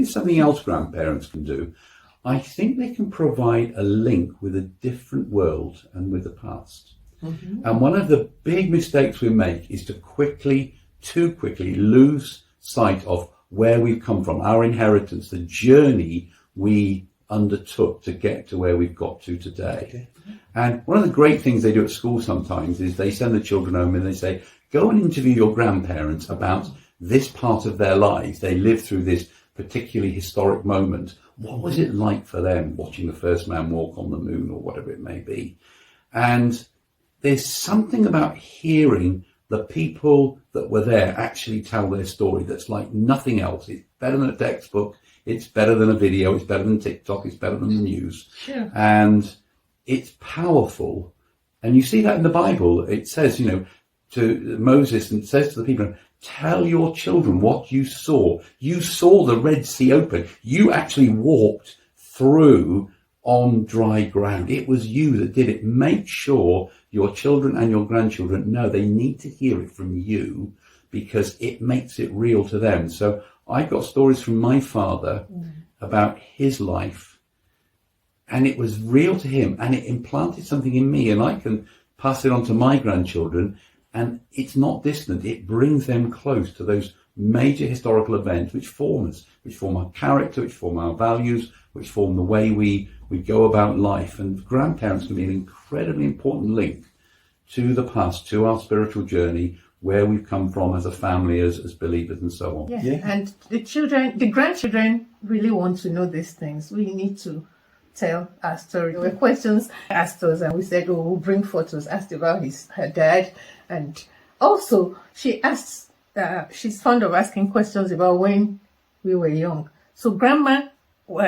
It's something else grandparents can do. I think they can provide a link with a different world and with the past. Mm-hmm. And one of the big mistakes we make is too quickly lose sight of where we've come from, our inheritance, the journey we undertook to get to where we've got to today. Okay. And one of the great things they do at school sometimes is they send the children home and they say, go and interview your grandparents about this part of their lives. They lived through this particularly historic moment. What was it like for them watching the first man walk on the moon or whatever it may be? And there's something about hearing the people that were there actually tell their story that's like nothing else. It's better than a textbook. It's better than a video. It's better than TikTok. It's better than the news. Sure. And it's powerful. And you see that in the Bible. It says, to Moses, and it says to the people, tell your children what you saw. You saw the Red Sea open. You actually walked through on dry ground. It was you that did it. Make sure your children and your grandchildren know they need to hear it from you because it makes it real to them. So I got stories from my father about his life, and it was real to him, and it implanted something in me, and I can pass it on to my grandchildren, and it's not distant. It brings them close to those major historical events which form us, which form our character, which form our values, which form the way we go about life. And grandparents can be an incredibly important link to the past, to our spiritual journey, where we've come from as a family, as believers, and so on. Yeah. Yeah. And the grandchildren really want to know these things. We need to tell our story. There were questions asked us, and we said, we'll bring photos, asked about her dad. And also, she asked, she's fond of asking questions about when we were young. So, Grandma,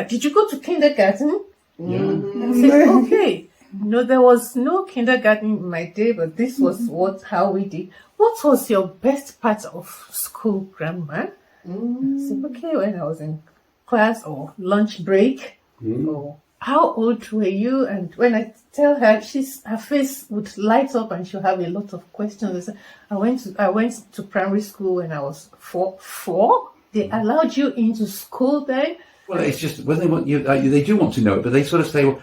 did you go to kindergarten? Yeah. I said, okay. No, there was no kindergarten in my day, but this was how we did. What was your best part of school, Grandma? I said, okay, when I was in class or lunch break, or how old were you? And when I tell her, her face would light up and she'll have a lot of questions. I went to primary school when I was four. They allowed you into school then? Well, it's just when they want you, they do want to know it, but they sort of say, well,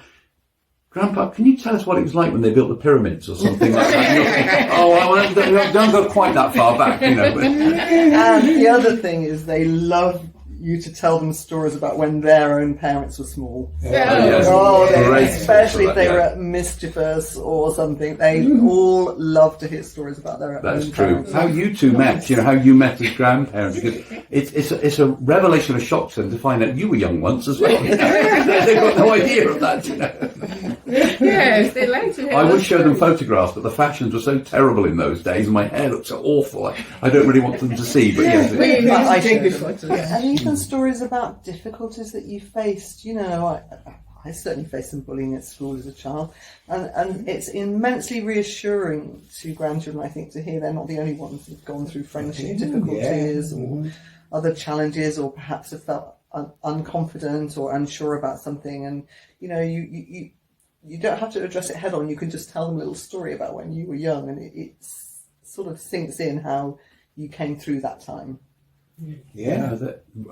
Grandpa, can you tell us what it was like when they built the pyramids or something like that? Don't go quite that far back, And the other thing is they love you to tell them stories about when their own parents were small. Especially if they were mischievous or something. They all love to hear stories about their own parents. That's true. How you two met, how you met as grandparents, because it's a revelation, a shock to them to find out you were young once as well. They've got no idea of that, Yes, they like to hear. I would show them photographs, but the fashions were so terrible in those days, and my hair looked so awful. I don't really want them to see, but yes. I take the photos. And even stories about difficulties that you faced. I certainly faced some bullying at school as a child, and it's immensely reassuring to grandchildren, I think, to hear they're not the only ones who've gone through friendship difficulties or other challenges, or perhaps have felt unconfident or unsure about something, and you don't have to address it head on. You can just tell them a little story about when you were young, and it sort of sinks in how you came through that time. Yeah,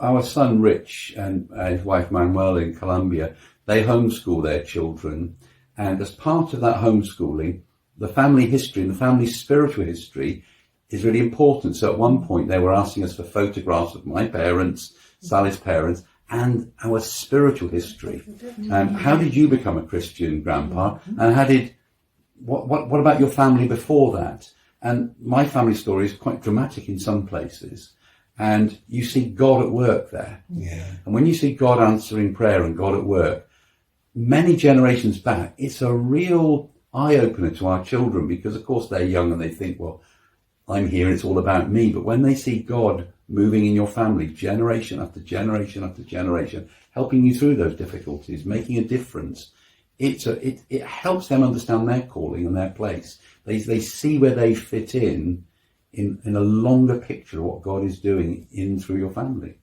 our son Rich and his wife Manuel in Colombia, they homeschool their children, and as part of that homeschooling, the family history and the family spiritual history is really important. So at one point they were asking us for photographs of my parents, Sally's parents, and our spiritual history. And how did you become a Christian, Grandpa? And what about your family before that? And my family story is quite dramatic in some places. And you see God at work there. Yeah. And when you see God answering prayer and God at work, many generations back, it's a real eye-opener to our children, because of course they're young and they think, well, I'm here and it's all about me. But when they see God moving in your family, generation after generation after generation, helping you through those difficulties, making a difference, it helps them understand their calling and their place. They see where they fit in a longer picture of what God is doing in through your family.